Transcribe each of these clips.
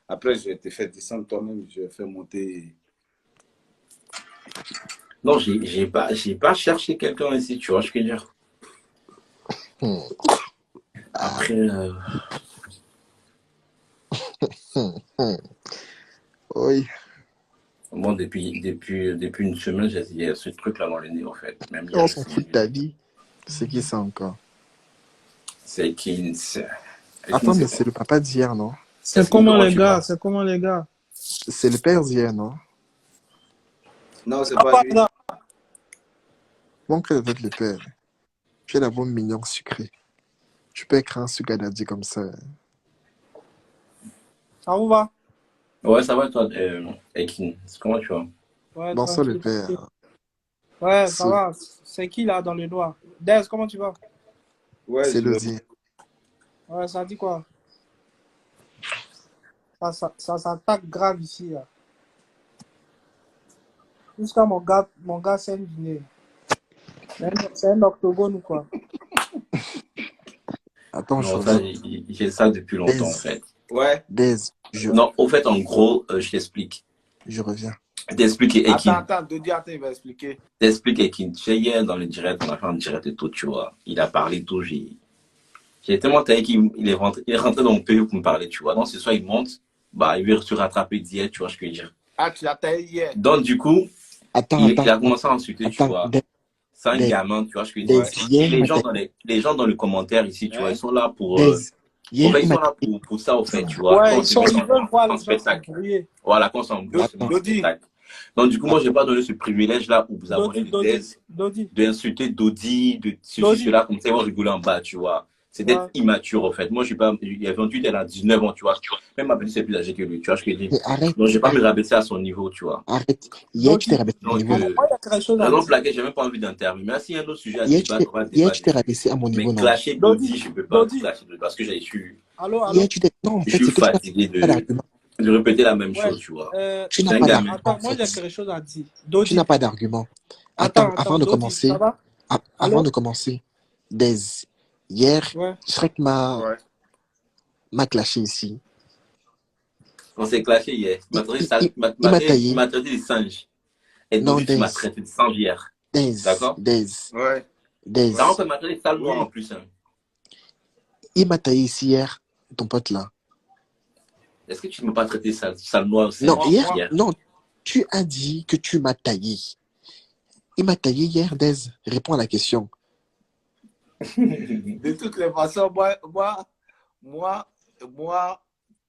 Après, je vais te faire descendre toi-même, je vais faire monter. Non, j'ai pas cherché quelqu'un ici, tu vois, je veux dire. Hmm, Après, hmm, hmm. Oui. bon, depuis une semaine, j'ai ce truc-là dans le nez, en fait. Même On hier, s'en essayé fout de de... ta vie. C'est qui ça encore? C'est Keynes. Keynes, Attends, mais c'est c'est quoi? le papa d'hier, non? C'est Yasmine, comment comment les tu gars? vas? C'est comment les gars? C'est le père d'hier, non? Non, c'est Ah, pas lui. pardon. Mon frère doit être le père. Tu es la bonne mignon sucré. Tu peux écrire un sugar daddy comme ça. Ça vous va? Ouais, ça va, toi, Keynes? Comment tu vas? Ouais, Bonsoir le tranquille, tranquille. père. Ouais, ça C'est va. C'est qui là dans le doigt? Dez, comment tu vas? Ouais, c'est je vais. Lodi. Ouais, ça dit quoi? Ça s'attaque grave ici, là. Jusqu'à mon gars saigne du nez. C'est un octogone ou quoi? Attends, je Non, ça, regarde. j'ai ça depuis longtemps, en Daise. fait. Ouais. Daise. Je, Non, au fait, en gros, je t'explique. je reviens. Je t'explique, Attends, Ekin. attends, Dodi, attends, il va expliquer. Je t'explique, Ekin. Tu sais, hier, dans le direct, on a fait un direct et tout, tu vois. Il a parlé tout, j'ai tellement taillé il est rentré dans mon pays pour me parler, tu vois. Donc, ce soir, il monte, bah, il veut se rattraper d'hier, tu vois ce que je veux dire. Ah, tu l'as taillé hier. Donc, du coup, Attends, il a attends, commencé à insulter, tu attends. vois. C'est un Daise. gamin, tu vois ce que je veux dire. Ouais. Daise. Et Hier, il m'a taillé. les gens dans les commentaires ici, tu vois, ils Hein? sont là pour, Daise. au Hier, fait, il ils m'a sont là taillé. pour ça, au fait, tu vois. Ouais, Quand c'est ils veulent voir un les gens spectacle. s'embrouiller. Voilà, quand c'est un bruit, c'est un Dodi, spectacle. Donc, du coup, moi, j'ai pas donné ce privilège-là aux abonnés de Thèse Dodi. d'insulter Dodi, de ceci, Dodi. cela, comme ça, ils vont rigoler en bas, tu vois. C'est d'être Ouais. immature, en fait. Moi, je suis pas, il a 28, elle a 19 ans, tu vois. Même ma petite, c'est plus âgé que lui, tu vois ce que je dis. Mais arrête, Donc, j'ai pas me arrête, rabaisser à son niveau, tu vois. arrête. Hier, tu t'es Dodi. rabaissé à mon Donc, niveau, non? Moi, il y a quelque chose à raison dire. pour laquelle j'ai même pas envie d'interviewer. Mais s'il y a un autre sujet à Hier, débattre, on va hier, tu débattre t'es dessus. rabaissé à mon niveau, Mais non? clasher Dodi. Dodi, je peux pas Dodi. clasher Dodi parce que Allô, Hier, allô? tu t'es... Non, en je fait, suis c'est que tu fatigué n'as pas d'argument. de répéter la même Ouais. chose, tu vois. Tu C'est n'as un pas gamin. d'argument, Attends, en moi, j'ai fait. quelque chose à dire. Tu Dodi. n'as pas d'argument. Attends, avant Attends, de Dodi, ça commencer, va? avant Allô? de commencer, Daise, hier, Ouais. Shrek ouais. m'a clashé ici. On s'est clashé hier. Il m'a Il taillé. m'a traité de singe. Et Non, Dodi, tu m'as Daise, traité de singe hier. Daise, D'accord? Daise, Ouais. Par Ouais. Daise. contre, il m'a traité de sale noir en Oui. plus. Hein. Il m'a taillé ici hier, ton pote là. Est-ce que tu ne m'as pas traité de sale noir aussi Non, hier, hier? non, tu as dit que tu m'as taillé. Il m'a taillé hier, Daise. Réponds à la question. De toutes les façons, moi,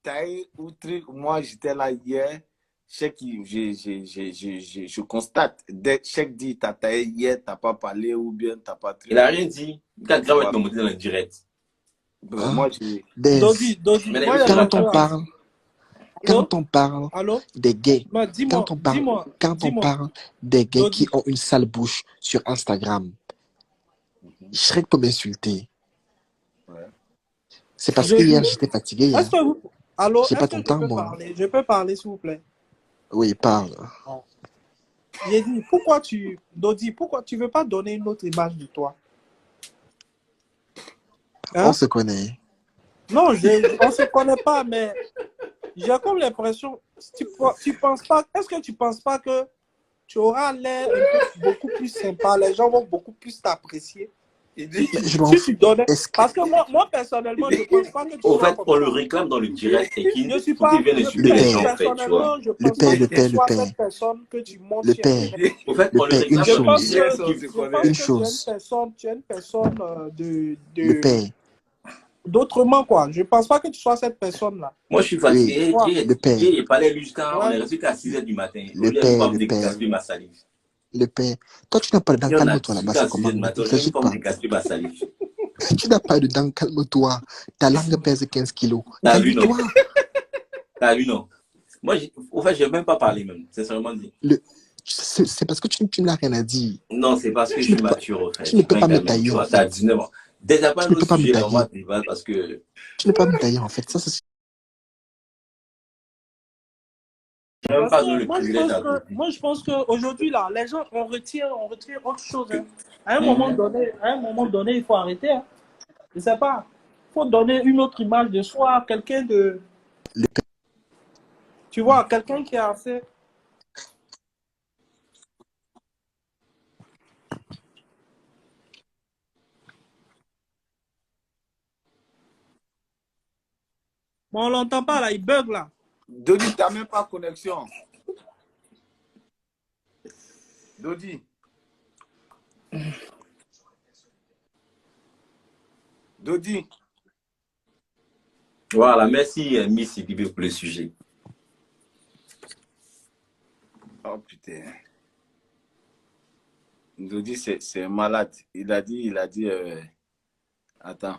taille ou truc, moi, j'étais là hier. Je constate. Dès que Cheikh dit, t'as taillé hier, t'as pas parlé ou bien t'as pas Il n'a truc. rien dit. Il a grave Ouais. me monter dans le direct. Hein? Moi, j'ai. Daise, Dodi. Mais Moi, il y a quand quelque on chose à dire. parle, Allô? quand on parle Allô? des gays, Dis-moi, quand on dis-moi. parle des gays qui Dodi. ont une sale bouche sur Instagram, Shrek peut m'insulter. Ouais. C'est parce Je que hier, dis, j'étais fatigué. est-ce Hein. que vous... Allô? J'ai pas Est-ce que ton je temps, peux moi. parler? Je peux parler, s'il vous plaît? Oui, parle. J'ai dit, Dodi, pourquoi tu veux pas donner une autre image de toi? On Hein? se connaît. Non, on ne se connaît pas, mais j'ai comme l'impression, tu penses pas, est-ce que tu penses pas que tu auras l'air beaucoup plus sympa, les gens vont beaucoup plus t'apprécier Il si dit, Mais tu, je m'en si fous. tu donnais. Est-ce que Parce que moi personnellement, je ne pense pas que tu Au sois fait, comme on le ça. réclame dans le direct et Je pour qu'il vienne insulter les gens, en fait, tu vois. personnellement, je pense pas que tu sois cette personne que tu montres le sur père, Internet. Au fait, le on le père, une réclame Je dans le pense chose, direct. on se je pense connaît. une que chose, tu es une personne le père, d'autrement, quoi. Je ne pense pas que tu sois cette personne-là. Moi, je suis oui, fatigué. Ouais. le père, Il parlait jusqu'à, on Ouais. est resté qu'à 6 heures du matin. Au le lieu de pas père, me le père, dégager ma salive. le père. Toi, tu n'as pas de dents, Et on a calme-toi là-bas, discuté à c'est 6 comment? heures du Ne matin. Au lieu de t'exagite pas me pas. dégager ma salive. Tu n'as pas de dents, calme-toi. Ta langue pèse 15 kilos. T'as vu, non? Calme-toi. T'as vu, non? Moi, au fait, je n'ai même pas parlé, même. Sincèrement dit. C'est parce que tu ne l'as rien à dire. Non, c'est parce que je Tu ne suis peux pas, mature, au fait. tu Je ne suis peux pas un pas me gamin, tu tailler en vois. T'as fait. 19 ans. Déjà, pas Tu un ne autre peux pas me sujet, là, on va tailler. débattre parce que Tu ne peux pas me tailler en fait. Ça, c'est... je n'ai même Parce pas donné que le privilège à d'autres. moi, je pense qu'aujourd'hui, là, les gens, on retire autre chose. Hein. À Mhm. un moment donné, il faut arrêter. Hein. Je sais pas. Il faut donner une autre image de soi, quelqu'un de... Le père, Tu vois, quelqu'un qui est assez... Bon, on l'entend pas là, il bug là. Dodi, t'as même pas connexion. Dodi. Dodi. Voilà, merci Miss Ipibe pour le sujet. Oh putain. Dodi, c'est un malade. Il a dit, attends.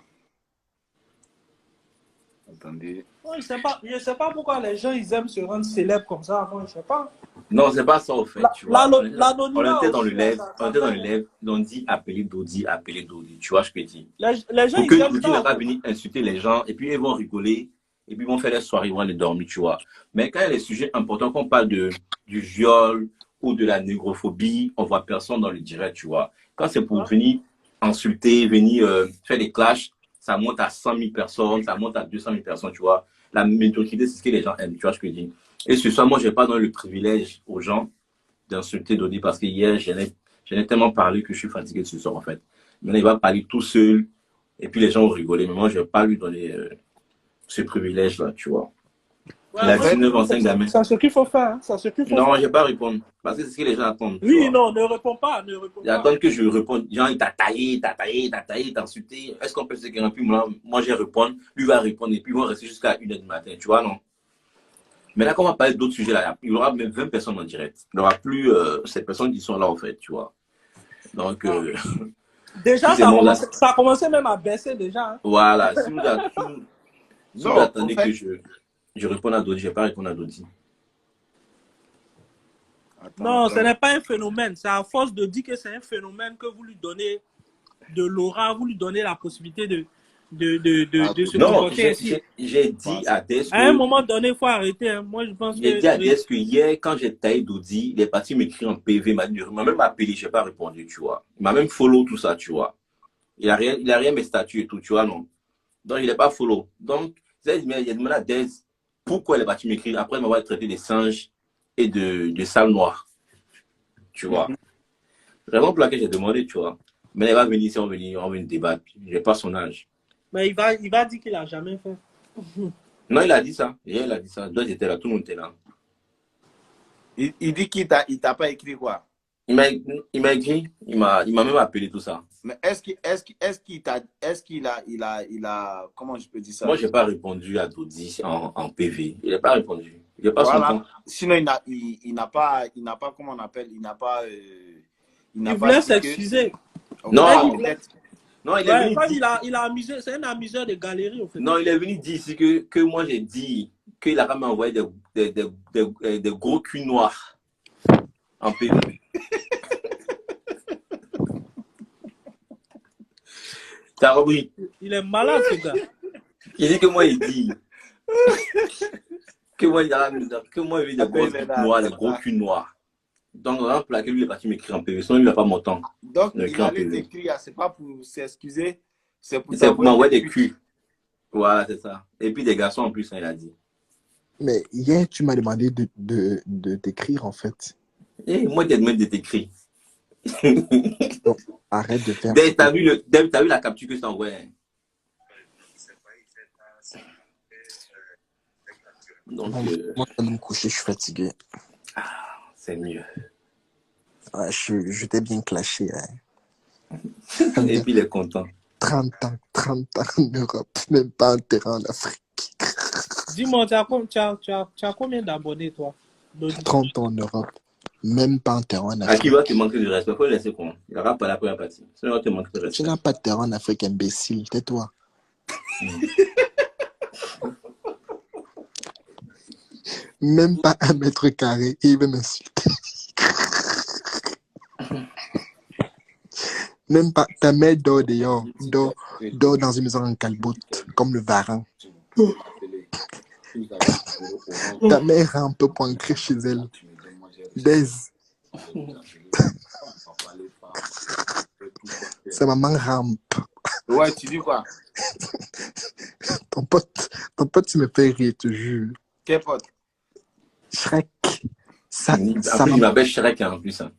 Attendez. Ouais, je sais pas pourquoi les gens ils aiment se rendre célèbres comme ça. Moi, je sais pas. Non, c'est pas ça au fait, tu vois. On L'anonymat était dans aussi, le là, live, on était dans le live, on dit appeler Dodi, tu vois, je peux dire. les gens Pour ils que aiment Dodi ça. va pas venir insulter les gens, et puis ils vont rigoler, et puis ils vont faire les soirées, ils vont aller dormir, tu vois. Mais quand il y a des sujets importants, qu'on parle du viol ou de la négrophobie, on voit personne dans le direct, tu vois. Quand c'est pour venir insulter, venir faire des clashs, ça monte à 100 000 personnes, ça monte à 200 000 personnes, tu vois. La médiocrité, c'est ce que les gens aiment, tu vois ce que je dis. Et ce soir, moi, je n'ai pas donné le privilège aux gens d'insulter Dodi parce que hier, j'en ai tellement parlé que je suis fatigué de ce soir, en fait. Maintenant, il va parler tout seul et puis les gens vont rigoler. Mais moi, je ne vais pas lui donner ce privilège-là, tu vois. Ouais, Il a moi, 19 ans, c'est un gamin. c'est ce qu'il faut faire. Hein. C'est ce qu'il faut Non, faire. je ne vais pas répondre parce que c'est ce que les gens attendent. Tu Oui, vois. non, ne réponds pas. Ne réponds Ils pas. attendent que je réponde. Genre, il t'a taillé, il t'a taillé, il t'a taillé, il t'a insulté. Est-ce qu'on peut se guérir? Puis moi, je vais répondre. Lui va répondre et puis ils vont rester jusqu'à 1h du matin, tu vois, non? Mais là, quand on va parler d'autres sujets, là, il y aura même 20 personnes en direct. Il n'y aura plus ces personnes qui sont là, en fait, tu vois. Donc, Déjà, si c'est mon là, ça a commencé même à baisser déjà. Hein. voilà. Si vous Non, attendez en fait, que je réponde à Dodi, je ne vais pas répondre à Dodi. Non, ce n'est pas un phénomène. C'est à force de dire que c'est un phénomène que vous lui donnez de l'aura, vous lui donnez la possibilité de se Non, comporter ainsi. j'ai dit à Des À un moment donné, il faut arrêter. Hein. Moi, je pense j'ai dit à Des que... que hier, quand j'ai taillé Dodi, il est parti m'écrire en PV, il m'a même appelé, je n'ai pas répondu, tu vois. Il m'a même follow tout ça, tu vois. Il a rien mes statuts et tout, tu vois, non. Donc, il n'est pas follow. Donc, il a demandé à Des pourquoi il est parti m'écrire après m'avoir traité de singe et de sale noire, tu vois. Vraiment pour laquelle j'ai demandé, tu vois. Mais il va venir ici, on va venir débattre. Je n'ai pas son âge. Mais il va dire qu'il n'a jamais fait. Non, il a dit ça. Hier, il a dit ça. D'autres étaient là, tout le monde était là. il dit qu'il t'a pas écrit quoi? Il m'a écrit, il m'a même appelé tout ça. Mais il a, comment je peux dire ça? Moi, je n'ai pas répondu à Dodi en PV. Il n'a pas répondu. Il n'a pas Voilà. son temps. Sinon, il n'a pas, comment on appelle, il voulait s'excuser. Non, Non, il est venu il a amusé, c'est un amuseur de galerie, en fait. Non, il est venu dire ici que moi, j'ai dit qu'il a quand même envoyé des gros culs noirs en PV. T'as repris? Il est malade, ce gars. Il dit que moi, il dit que moi, il a eu des gros culs noirs, des gros culs noirs. Donc, pour laquelle lui est parti m'écrire en PV. Sinon, il n'a pas mon temps. Donc, il allait t'écrire, c'est pas pour s'excuser, c'est pour m'envoyer des culs. Voilà, c'est ça. Et puis des garçons en plus, hein, il a dit. Mais hier, tu m'as demandé de t'écrire, en fait. Et moi, j'ai demandé de t'écrire. Donc, arrête de faire... Dave, t'as vu la capture que je t'ai envoyée? Donc, moi, je vais me coucher, je suis fatigué. C'est mieux. Ouais, je t'ai bien clashé. Hein. Et puis, il est content. 30 ans en Europe, même pas un terrain en Afrique. Dis-moi, tu as combien d'abonnés, toi? 30 ans en Europe, même pas un terrain en À Afrique. qui va te manquer de respect? Il faut le laisser pour moi. Il n'aura pas la première partie. Sinon, il va te manquer de respect. Tu n'as pas de terrain en Afrique, imbécile, tais-toi. Même pas 1 m², et il veut m'insulter. Même pas, ta mère dort dehors, dort dans une maison en calboute, comme le varan. Ta mère rampe pour entrer chez elle. Sa maman rampe. Ouais, tu dis quoi? Ton pote, tu me fais rire, je te jure. Quel pote? Shrek, sa, En sa, plus, il maman, m'appelle Shrek hein, en plus. Hein.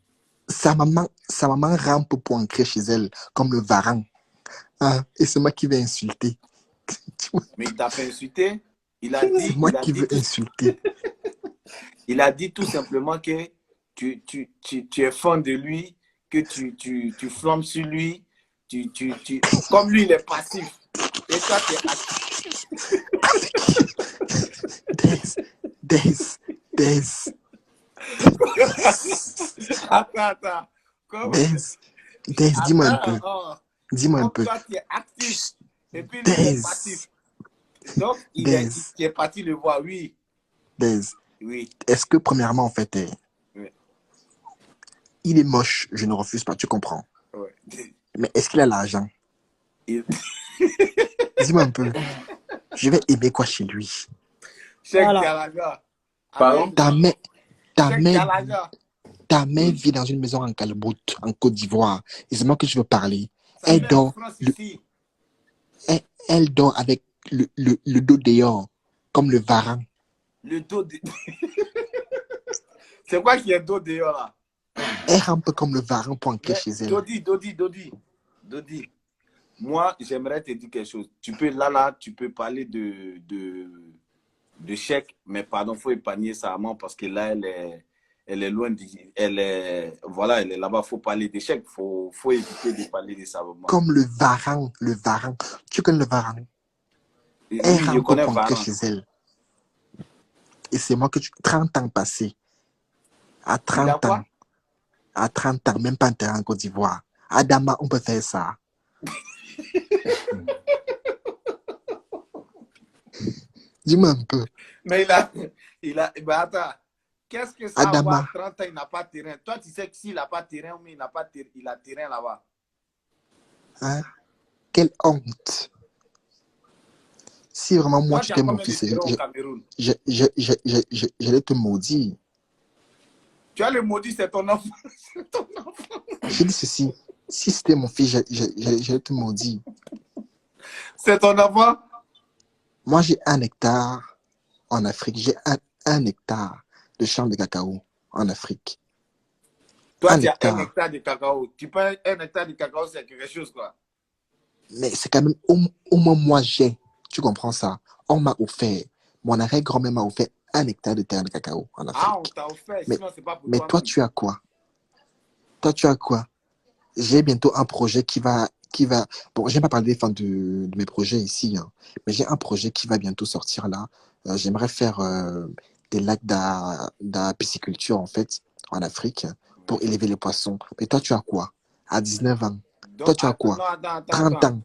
sa maman rampe pour entrer chez elle, comme le varan. Hein, et c'est moi qui vais insulter. Tu vois, Mais il t'a pas insulté. c'est moi qui veux insulter. Il a dit tout simplement que tu es fan de lui, que tu flambes sur lui, comme lui, il est passif. Et toi, tu es actif. Des. Attends. Comme, Dis-moi un peu. oh, Dis-moi un comme peu. toi, tu es actif. Et puis, lui, il est Des. passif. Donc, Des. tu es parti le voir, oui. Oui. Est-ce que, premièrement, en fait, Oui. il est moche, je ne refuse pas, tu comprends. Ouais. Mais est-ce qu'il a l'argent? Il- Dis-moi un peu. Je vais aimer quoi chez lui? Cheikh Voilà. Gallagher. Pardon? Ta mère, ta Cheikh mère, Gallagher. ta mère vit dans une maison en Calboute, en Côte d'Ivoire. Et c'est moi que je veux parler. Sa Elle mère en dort, France le- ici. elle dort avec le dos dehors, comme le varan. Le dos de... C'est quoi qui est dos dehors là? Elle rampe comme le varan pour entrer Mais chez elle. Dodi. Moi, j'aimerais te dire quelque chose. Tu peux, là, tu peux parler de Cheikh, mais pardon, il faut épargner sa maman parce que là, elle est loin, elle est là-bas, il faut parler de Cheikh, faut éviter de parler de sa maman. Comme le varan. Tu connais le varan? Oui, Elle je rampe connais pour entrer Varan. chez elle. Et c'est moi que 30 ans passés. À Il a 30 quoi? ans. À 30 ans, même pas en terrain en Côte d'Ivoire. Adama, on peut faire ça. Dis-moi un peu. Mais ben attends, qu'est-ce que ça a à voir? Adama, 30 ans, il n'a pas de terrain. Toi, tu sais que s'il n'a pas de terrain, mais il n'a pas de terrain, il a terrain là-bas. hein? Quelle honte. Si vraiment moi Toi, tu tu as étais mon combien de fils, terrains au Cameroun? j'allais te maudire. Tu as le maudit, c'est ton enfant. C'est ton enfant. J'ai dit ceci. Si c'était mon fils, j'allais te maudire. C'est ton enfant. Moi, j'ai 1 hectare en Afrique. J'ai un hectare de champ de cacao en Afrique. Toi, Un tu as 1 hectare. hectare de cacao. Tu peux 1 hectare de cacao, c'est quelque chose, quoi. Mais c'est quand même, au moins moi j'ai. Tu comprends ça? On m'a offert. Mon arrière-grand-mère m'a offert 1 hectare de terre de cacao en Ah, on Afrique. t'a offert, Mais, sinon c'est pas pour mais toi, toi-même. tu as quoi? Toi, tu as quoi? J'ai bientôt un projet qui va. Bon, j'aime pas parler de mes projets ici, hein, mais j'ai un projet qui va bientôt sortir là. J'aimerais faire des lacs pisciculture, en fait, en Afrique, pour élever les poissons. Mais toi, tu as quoi? À 19 ans. Toi, Donc, tu as attends, quoi? non, attends. 30 ans.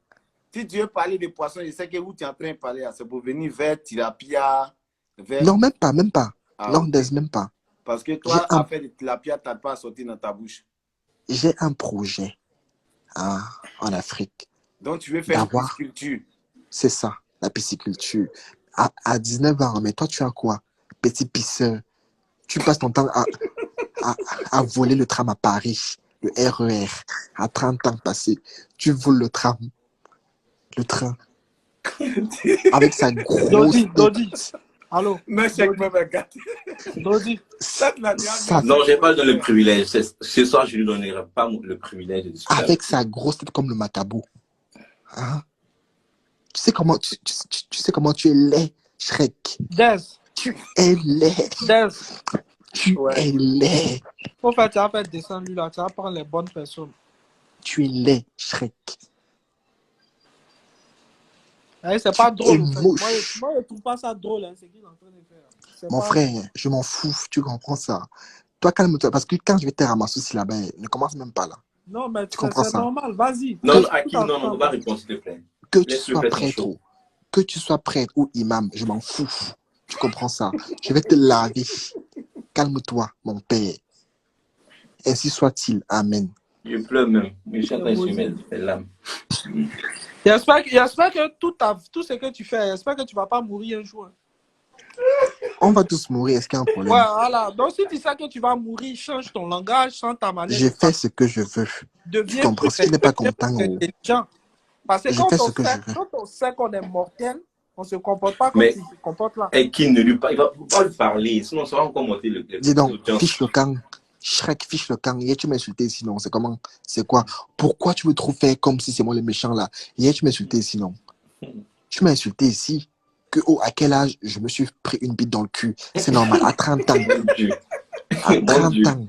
Si tu veux parler de poissons, je sais que où tu es en train de parler, c'est pour venir vers tilapia, vers... Non, même pas. Ah, Non, ok. même pas. Parce que J'ai toi, un, affaire de tilapia, tu n'as pas sorti dans ta bouche. j'ai un projet hein, en Afrique Donc, tu veux faire une d'avoir, pisciculture. c'est ça, la pisciculture. À 19 ans, mais toi, tu as quoi? Petit pisseur. Tu passes ton temps à voler le tram à Paris, le RER, à 30 ans passés. Tu voles le train, avec sa grosse Dodi. tête. Allô? Non, Cheikh me regarde. Dodi. Ça, tu l'as déjà Sa- vu. Non, j'ai pas donné le privilège. Ce soir, je lui donnerai pas le privilège de discuter avec Avec lui. sa grosse tête comme le macabo. Hein? Tu sais comment tu sais comment tu es laid, Shrek. Des. Tu es laid. Des. Tu Ouais. es laid. Au fait, tu vas faire descendre lui là. Tu vas prendre les bonnes personnes. Tu es laid, Shrek. Eh, c'est pas Tu es drôle. En fait. moche. Moi, je trouve pas ça drôle. Hein, ce qu'il est en train de faire. C'est Mon pas... frère, je m'en fous, tu comprends ça. Toi, calme-toi, parce que quand je vais te ramasser aussi là-bas, ne commence même pas là. Non, mais Tu comprends c'est ça? normal. Vas-y. Non, Que, non, Hakim, non, on va répondre, s'il te plaît. que tu Laisse-le sois faire son prêtre, show. que tu sois prêtre ou imam, je m'en fous. Tu comprends ça? Je vais te laver. Calme-toi, mon père. Ainsi soit-il. Amen. Je pleure même. Je suis en train de se mettre les larmes. J'espère que tout ce que tu fais, j'espère que tu vas pas mourir un jour. On va tous mourir, est-ce qu'il y a un Ouais, problème? voilà. Donc, si tu sais que tu vas mourir, change ton langage, change ta manière Je de fais parler. ce que je veux. Tu Deviens comprends? plus Si tu n'es pas deviens content, plus intelligent. Parce que je fais ce que je veux. quand on sait qu'on est mortel, On se comporte pas comme Mais tu te comportes là. et qui ne lui parle, il va pas lui parler, sinon ça va encore monter Dis donc, l'audience. fiche le camp. Shrek, fiche le camp. Hier, tu m'as insulté sinon. C'est comment? C'est quoi? Pourquoi tu me trouves fait comme si c'est moi le méchant là? Hier, tu m'as insulté sinon. Tu m'as insulté ici. À quel âge je me suis pris une bite dans le cul? C'est normal. À 30 ans. Mon Dieu. À Mon 30 Dieu. ans.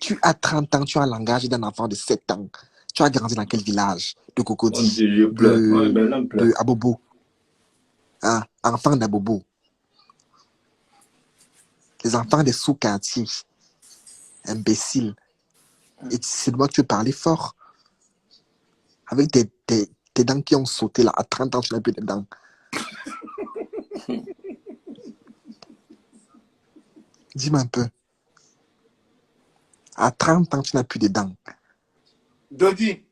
Tu as 30 ans. Tu as un langage d'un enfant de 7 ans. Tu as grandi dans quel village? De Mon Cocody? Dieu, je pleure. Ouais, De, ben là, on pleure. de Abobo? Hein? Enfant d'Abobo. Les enfants des sous-quartiers. Imbécile. Et c'est de moi que tu veux parler fort. Avec tes dents qui ont sauté là. À 30 ans, tu n'as plus de dents. Dis-moi un peu. À 30 ans, tu n'as plus de dents. Dodi,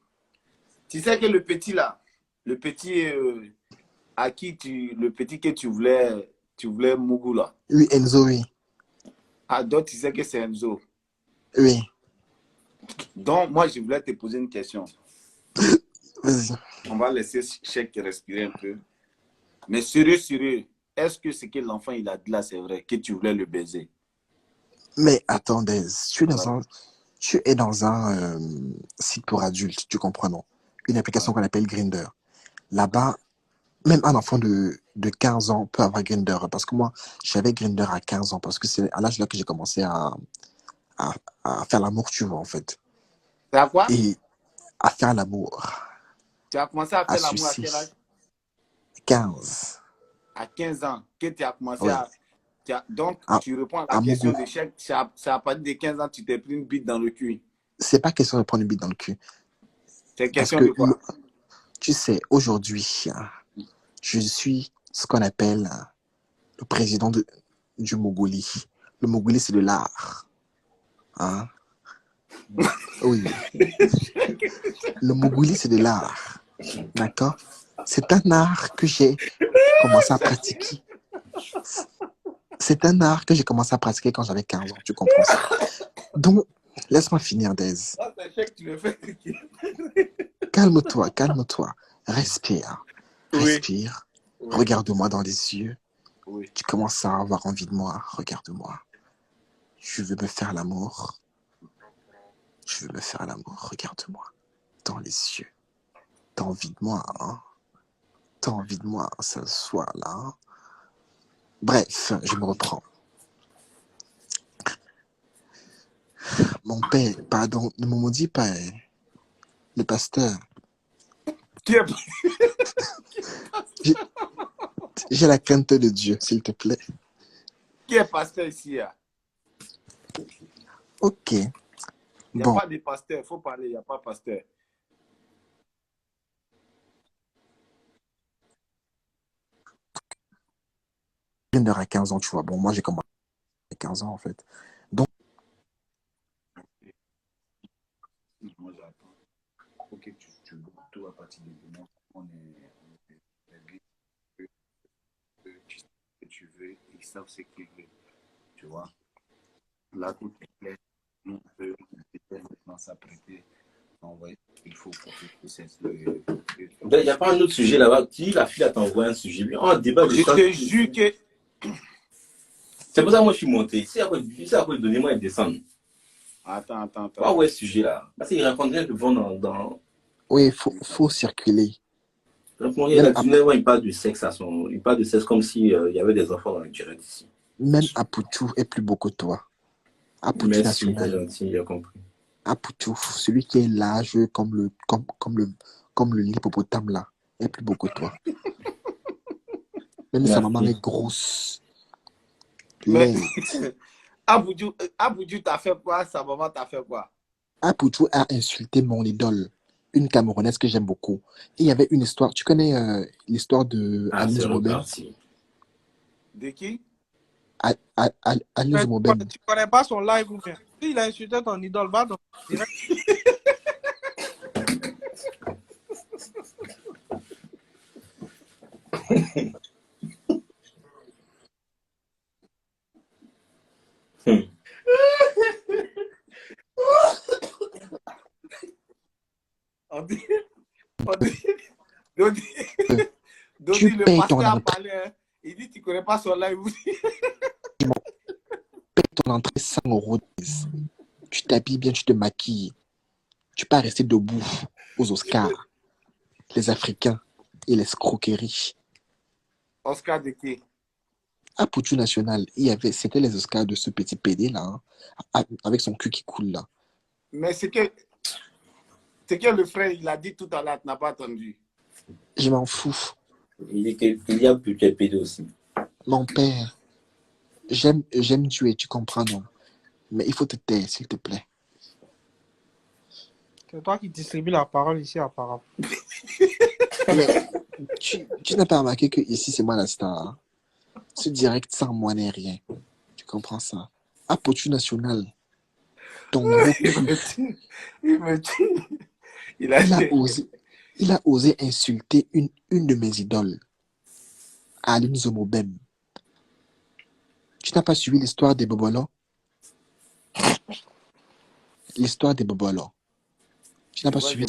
tu sais que le petit là, le petit le petit que tu voulais Mougou là. Oui, Enzo, oui. Ah, donc tu sais que c'est Enzo. Oui. Donc, moi, je voulais te poser une question. Vas-y. On va laisser Chèque respirer un peu. Mais sérieux, est-ce que ce que l'enfant il a dit là, c'est vrai, que tu voulais le baiser? Mais attendez, tu es dans un site pour adultes, tu comprends, non? Une application qu'on appelle Grindr. Là-bas, même un enfant de 15 ans peut avoir Grindr. Parce que moi, j'avais Grindr à 15 ans. Parce que c'est à l'âge là que j'ai commencé à faire l'amour, tu vois, en fait. C'est à quoi? Et à faire l'amour. Tu as commencé à À faire l'amour à sucer. quel âge? 15. À 15 ans. Que tu as commencé Oui. Donc, À, tu réponds à la à question Mougou. de Chèque. C'est à partir de 15 ans, tu t'es pris une bite dans le cul. C'est pas question de prendre une bite dans le cul. C'est Parce question que, de quoi? tu sais, aujourd'hui, je suis ce qu'on appelle le président du Mongolie. Le Mongolie, c'est de l'art. Hein? Oui. Le Mongolie, c'est de l'art. D'accord? C'est un art que j'ai commencé à pratiquer. C'est un art que j'ai commencé à pratiquer quand j'avais 15 ans. Tu comprends ça? Donc, laisse-moi finir, Dez. Ah, c'est Chèque, tu le fais. Calme-toi, calme-toi. Respire. Oui. Respire. Oui. Regarde-moi dans les yeux. Oui. Tu commences à avoir envie de moi. Regarde-moi. Je veux me faire l'amour. Je veux me faire l'amour. Regarde-moi. Dans les yeux. T'as envie de moi, hein? T'as envie de moi, ça se soit là. Hein? Bref, je me reprends. Mon père, pardon, ne me maudis pas, hein. Le pasteur. Qui est... J'ai la crainte de Dieu, s'il te plaît. Qui est pasteur ici? Hein? Ok. Il n'y a Bon, pas de pasteur. Il faut parler, il n'y a pas de pasteur. une heure à 15 ans, tu vois. Bon, moi, j'ai commencé à 15 ans, en fait. Donc, Moi, j'attends. Ok, tout à partir de demain, on est réglé. Tu sais ce que tu veux, ils savent ce qu'ils veulent. Tu vois? Là, tout est clair. Nous, on peut maintenant s'apprêter. Il faut pour que c'est Il n'y a pas un autre sujet là-bas. Qui la fille a t'envoyé un sujet? On débat de Je ça. te jure que. C'est pour ça que moi je suis monté. Si à quoi donner-moi et descendre. Attends. Ah ouais, ce sujet là. Parce qu'il répondrait devant dans. oui, faut circuler. La journée où il parle du sexe il parle de sexe comme si il y avait des enfants dans le direct ici. Même Apoutou est plus beau que toi. Apoutou Merci, c'est national. gentil, j'ai compris. Apoutou, celui qui est large comme le hippopotame là, est plus beau que toi. Même sa maman est grosse. Mais Laide. Aboudjou t'a fait quoi? Sa maman t'a fait quoi? Apoutou a insulté mon idole, une Camerounaise que j'aime beaucoup. Et il y avait une histoire, tu connais l'histoire de Ah, Agnès c'est Robben? reparti. De qui? Agnès Robben. Tu connais pas son live ou bien? Si il a insulté ton idole, va donc. Direct. On dit. Dodi, aujourd'hui, le payes ton pasteur a entrée, parlé. Hein. Il dit tu ne connais pas son live. ton entrée 100 euros. Tu t'habilles bien, tu te maquilles. Tu peux pas rester debout aux Oscars. Les Africains et les escroqueries. Oscar de qui? À Poutou National, c'était les Oscars de ce petit PD là, hein, avec son cul qui coule là. Mais c'est que le frère, il a dit tout à l'heure, tu n'as pas entendu. Je m'en fous. Il dit qu'il y a plus de PD aussi. Mon père, j'aime Dieu, tu comprends non? Mais il faut te taire, s'il te plaît. C'est toi qui distribue la parole ici, apparemment. Mais tu n'as pas remarqué que ici c'est moi la star. Hein? Ce direct sans moi n'est rien. Tu comprends ça? À Poutou National, ton gros cul. Il me tue. Il a osé insulter une de mes idoles, Aline Zomobem. Tu n'as pas suivi l'histoire des Bobolons? L'histoire des Bobolons. Tu n'as pas suivi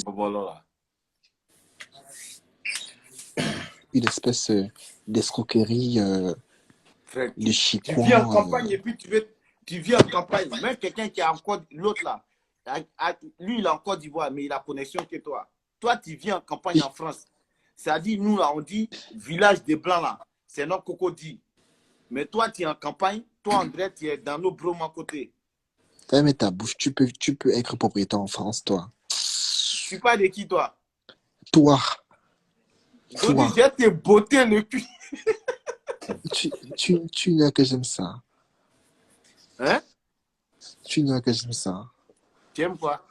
une espèce d'escroquerie frère, de tu chicoin. viens en campagne et puis tu viens en campagne. Même quelqu'un qui a encore l'autre là, lui il est en Côte d'Ivoire, mais il a connexion que toi. Toi, tu viens en campagne en France. C'est-à-dire, nous là, on dit village des Blancs là. C'est notre cocody. Mais toi, tu es en campagne. Toi, André, tu es dans nos bromes à côté. Ferme ta bouche. Tu peux être propriétaire en France, toi. Tu parles de qui, toi? Toi. Je dis, j'ai te beauté le cul. Tu n'as que j'aime ça. Hein? Tu n'as que j'aime ça. Tu aimes quoi?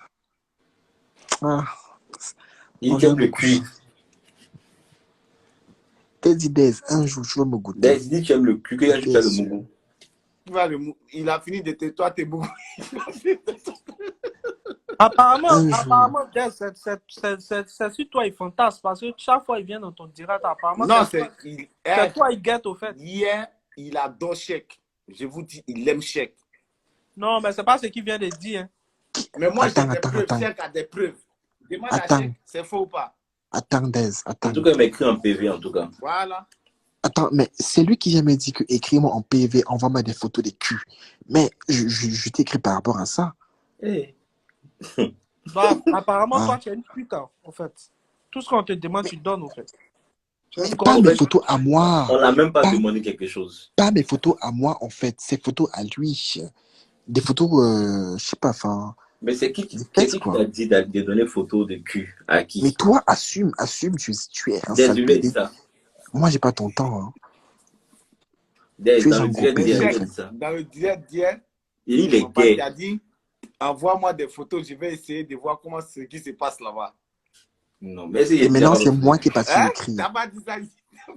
Ah. Il aime le cul. T'as dit, Dez, un jour, tu vas me goûter. Dez, il dit tu aimes le cul, qu'il a juste fait le mougou. Il a fini de te... Toi, t'es beaucoup. Apparemment, Dez, c'est sur toi, il fantasme. Parce que chaque fois, il vient dans ton direct. Apparemment, Non, c'est toi, il guette au fait. Hier, il adore Chèque. Je vous dis, il aime Chèque. Non, mais c'est pas ce qu'il vient de dire. Hein. Mais moi, j'ai des preuves. Chèque a des preuves. Demande à Chèque, c'est faux ou pas? Attends, Dez, attends. En tout cas, il m'a écrit en PV, en tout cas. Voilà. Attends, mais c'est lui qui vient me dire que écris-moi en PV, envoie-moi des photos des culs. Mais je t'écris par rapport à ça. Hey. Bah, apparemment, toi, tu es une pute, en fait. Tout ce qu'on te demande, tu donnes, en fait. Pas mes photos à moi. On n'a même pas demandé quelque chose. Pas mes photos à moi, en fait. Ces photos à lui. Des photos, je sais pas, enfin... Mais c'est qui t'a dit de donner photos de cul à qui? Mais toi, assume, tu es un sale PD. Moi, j'ai pas ton temps. Hein. Dans le direct d'hier, il est gay. Il a dit, envoie-moi des photos, je vais essayer de voir comment ce qui se passe là-bas. Non, mais et maintenant, c'est moi qui ai passé le cri.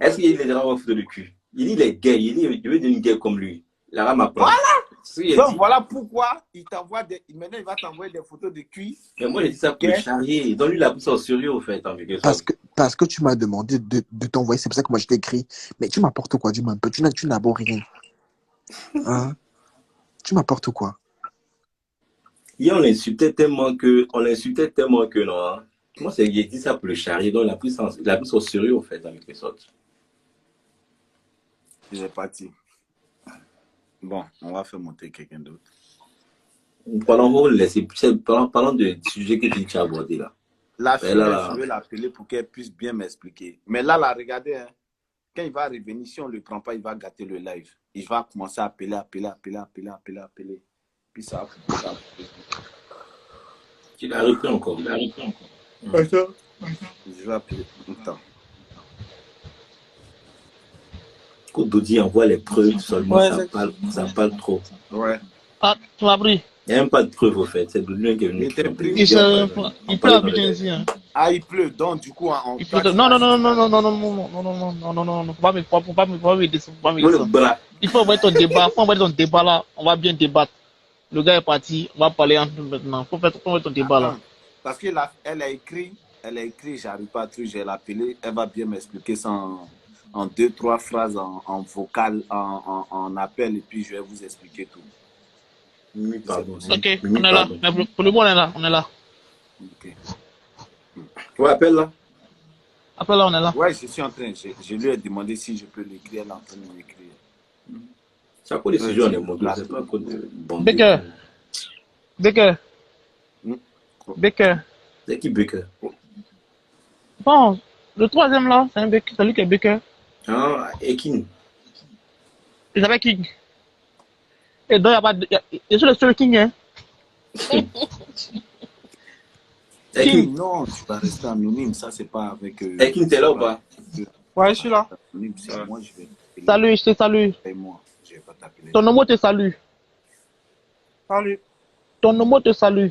Est-ce qu'il est déjà en photo de cul? Il est gay, il veut devenir gay comme lui. La rame apprend. Voilà! Donc, voilà pourquoi il t'envoie maintenant il va t'envoyer des photos de cul. Mais moi, j'ai dit ça pour le charrier. Donne-lui la pousse en sérieux, au fait. Parce que tu m'as demandé de t'envoyer, c'est pour ça que moi je t'ai écrit. Mais tu m'apportes quoi, dis-moi un peu. Tu n'as beau rien. Hein? Tu m'apportes quoi? Hier, on l'insultait tellement que non. Hein. Moi, j'ai dit ça pour le charrier. Donc, la pousse en sérieux, au fait, avec les autres. Il est parti. Bon, on va faire monter quelqu'un d'autre. Parlons de sujets que tu as abordés là. La fille, je vais l'appeler pour qu'elle puisse bien m'expliquer. Mais là, regardez, hein, quand il va revenir, si on ne le prend pas, il va gâter le live. Il va commencer à appeler. Puis ça va. Il a repris encore. Attends. Je vais appeler. Attends. Quand Dodi envoie les preuves seulement, ça parle trop. Ouais. Ah, tu m'as pris. Il n'y a même pas de preuves au fait. C'est Dodi qui est venu. Il pleut à Abidjan ici. Hein. Ah, il pleut. Donc, du coup, on il pleut. Non, faut pas me descendre. Il faut envoyer ton débat là. On va bien débattre. Le gars est parti. On va parler entre nous maintenant. Faut envoyer ton débat là. Parce qu'elle a écrit, j'arrive pas à trouver, je vais l'appeler. Elle va bien m'expliquer ça en 2-3 phrases en vocal, en appel, et puis je vais vous expliquer tout. Oui, pardon. Ok, on est là. Pour le moment, on est là. Ok. Tu m'appelles là? Après là, on est là. Ouais, je suis en train. Je lui ai demandé si je peux l'écrire. Elle est en train de l'écrire. C'est à cause des sujets, on est monté. C'est pas à cause de bandits. Baker. Baker. Hmm. Baker. C'est qui Baker? Bon, le troisième là, c'est un Baker. C'est lui qui est Baker. Ah, Ekin. Il s'appelle King. Et donc, il n'y a pas de. Je suis le seul King, hein. Ekin, Non, tu vas rester anonyme. Ça, c'est pas avec. Ekin, t'es là ou pas? Ouais, je suis là. Anonyme, c'est moi, je vais. Salut, je te salue. Et moi, je vais pas t'appeler. Ton homo te salue. Salut. Ton homo te salue.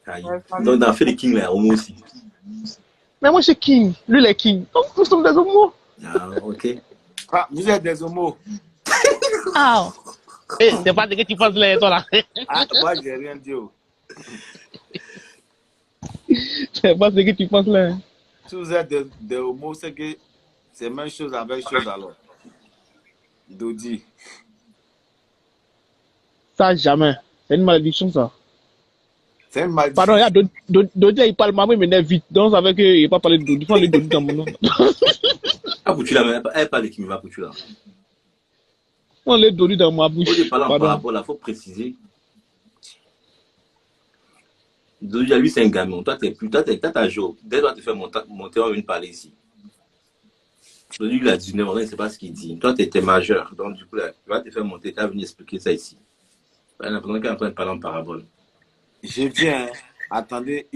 Aïe. Ouais, salut. Donc, dans le fait de King, là, homo aussi. Mais moi, je suis King. Lui, il est King. Donc, nous sommes des homos. Ah, ok. Ah, vous êtes des homos. Ah. Eh, c'est pas ce que tu penses là, toi là. Ah, moi, j'ai rien dit. Oh. C'est pas ce que tu penses là. Si vous êtes des homos, c'est que c'est même chose avec chose alors. Dodi. Ça, jamais. C'est une malédiction, ça. C'est une malédiction. Pardon, regarde, Dodi, il parle, maman, il m'énerve vite. Donc, ça veut qu'il ne va pas parler de Dodi. Il faut aller Dodi dans mon nom. Ah, pour tu là, elle parle de qui va pour tu là. On les Dodi dans ma bouche. Faut parler en Pardon. parabole, il faut préciser. Déjà, lui, c'est un gamin. Toi, t'es plus. Toi, t'as joué. Dès toi, te faire monter en une parler ici. Lui, il a 19 ans, il ne sait pas ce qu'il dit. Toi, t'es majeur. Donc, du coup, là, tu vas te faire monter. Tu vas venir expliquer ça ici. Pendant qu'il est en train de parler en parabole. Je viens. Attendez.